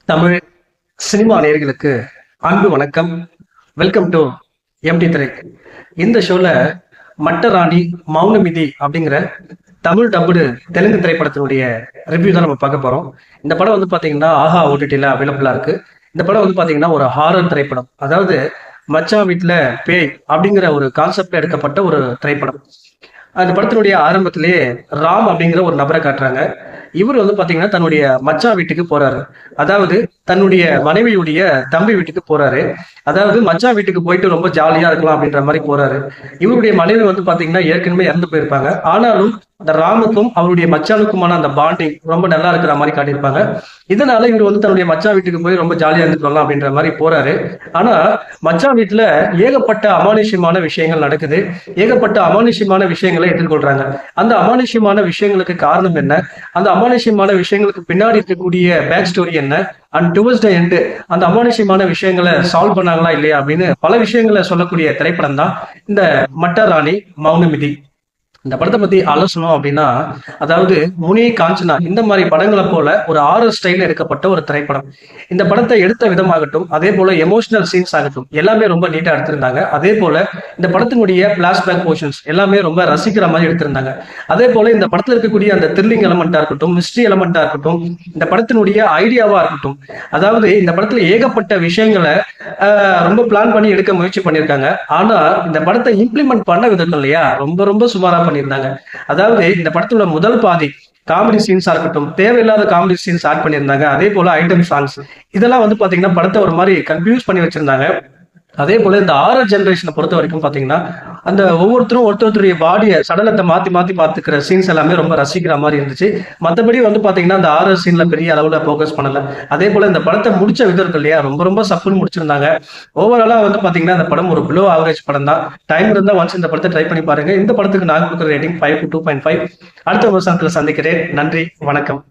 Tamil cinema நேயர்களுக்கு அன்பு வணக்கம். வெல்கம் டு எம்டி திரை. இந்த ஷோல மட்டராணி மௌனமிதி அப்படிங்கிற தமிழ் டப்புடு தெலுங்கு திரைப்படத்தினுடைய ரிவ்யூ தான் நம்ம பார்க்க போறோம். இந்த படம் வந்து பாத்தீங்கன்னா ஆஹா ஓடிடில அவைலபிளா இருக்கு. இந்த படம் வந்து பாத்தீங்கன்னா ஒரு ஹாரர் திரைப்படம், அதாவது மச்சா வீட்டுல பேய் அப்படிங்கிற ஒரு கான்செப்ட்ல எடுக்கப்பட்ட ஒரு திரைப்படம். அந்த படத்தினுடைய ஆரம்பத்திலேயே ராம் அப்படிங்கிற ஒரு நபரை காட்டுறாங்க. இவர் வந்து பாத்தீங்கன்னா தன்னுடைய மச்சான் வீட்டுக்கு போறாரு. அதாவது தன்னுடைய மனைவியுடைய தம்பி வீட்டுக்கு போறாரு. அதாவது மச்சான் வீட்டுக்கு போயிட்டு ரொம்ப ஜாலியா இருக்கலாம் அப்படின்ற மாதிரி போறாரு. இவருடைய மனைவி வந்து பாத்தீங்கன்னா ஏற்கனவே இறந்து போயிருப்பாங்க. ஆனாலும் அந்த ராமுக்கும் அவருடைய மச்சானுக்குமான அந்த பாண்டிங் ரொம்ப நல்லா இருக்கிற மாதிரி காட்டியிருப்பாங்க. இதனால இவர் வந்து தன்னுடைய மச்சான் வீட்டுக்கு போய் ரொம்ப ஜாலியா இருந்துக்கலாம் அப்படின்ற மாதிரி போறாரு. ஆனா மச்சான் வீட்டுல ஏகப்பட்ட அமானுஷ்யமான விஷயங்கள் நடக்குது. ஏகப்பட்ட அமானுஷ்யமான விஷயங்களை எதிர்கொள்றாங்க. அந்த அமானுஷ்யமான விஷயங்களுக்கு காரணம் என்ன, அந்த அமானுஷ்யமான விஷயங்களுக்கு பின்னாடி இருக்கக்கூடிய பேக் ஸ்டோரி என்ன, அண்ட் டுவர்ட்ஸ் த எண்டு அந்த அமானுஷ்யமான விஷயங்களை சால்வ் பண்ணாங்களா இல்லையா அப்படின்னு பல விஷயங்களை சொல்லக்கூடிய திரைப்படம் தான் இந்த மட்டராணி மௌனமிதி. இந்த படத்தை பத்தி ஆலோசனம் அப்படின்னா, அதாவது முனி, காஞ்சனா இந்த மாதிரி படங்களை போல ஒரு ஆரர் ஸ்டைல எடுக்கப்பட்ட ஒரு திரைப்படம். இந்த படத்தை எடுத்த விதமாகட்டும், அதே போல எமோஷனல் சீன்ஸ் ஆகட்டும், எல்லாமே ரொம்ப நீட்டா எடுத்திருந்தாங்க. அதே போல இந்த படத்தினுடைய பிளாஷ்பேக் போர்ஷன்ஸ் எல்லாமே ரொம்ப ரசிக்கிற மாதிரி எடுத்திருந்தாங்க. அதே போல இந்த படத்துல இருக்கக்கூடிய அந்த த்ரில்லிங் எலமெண்டா இருக்கட்டும், மிஸ்ட்ரி எலமெண்டா இருக்கட்டும், இந்த படத்தினுடைய ஐடியாவா இருக்கட்டும், அதாவது இந்த படத்துல ஏகப்பட்ட விஷயங்களை ரொம்ப பிளான் பண்ணி எடுக்க முயற்சி பண்ணியிருக்காங்க. ஆனா இந்த படத்தை இம்ப்ளிமெண்ட் பண்ண விதம் இல்லையா, ரொம்ப ரொம்ப சுமாரா பண்ணியிருந்தாங்க. அதாவது இந்த படத்தோட முதல் பாதி காமெடி சீன்ஸா இருக்கட்டும், தேவையில்லாத காமெடி சீன்ஸ் ஆட் பண்ணியிருந்தாங்க. அதே போல ஐட்டம் சாங்ஸ் இதெல்லாம் வந்து பாத்தீங்கன்னா படத்தை ஒரு மாதிரி கன்ஃபியூஸ் பண்ணி வச்சிருந்தாங்க. அதே போல இந்த ஆரர் ஜெனரேஷனை பொறுத்த வரைக்கும் பாத்தீங்கன்னா அந்த ஒவ்வொருத்தரும் ஒருத்தருடைய பாடியை சடலத்தை மாத்தி மாத்தி பாத்துக்கிற சீன்ஸ் எல்லாமே ரொம்ப ரசிக்கிற மாதிரி இருந்துச்சு. மற்றபடி வந்து பாத்தீங்கன்னா அந்த ஆரர் சீன்ல பெரிய அளவுல போக்கஸ் பண்ணல. அதே போல இந்த படத்தை முடிச்ச விதம் இருக்கு இல்லையா, ரொம்ப ரொம்ப சப்புன்னு முடிச்சிருந்தாங்க. ஓவராலா வந்து பாத்தீங்கன்னா இந்த படம் ஒரு பிலோ ஆவரேஜ் படம் தான். டைம் இருந்தா ஒன்ஸ் இந்த படத்தை ட்ரை பண்ணி பாருங்க. இந்த படத்துக்கு நான் கொடுக்குற ரேட்டிங் 5 to 2.5. அடுத்த வருஷத்துல சந்திக்கிறேன். நன்றி, வணக்கம்.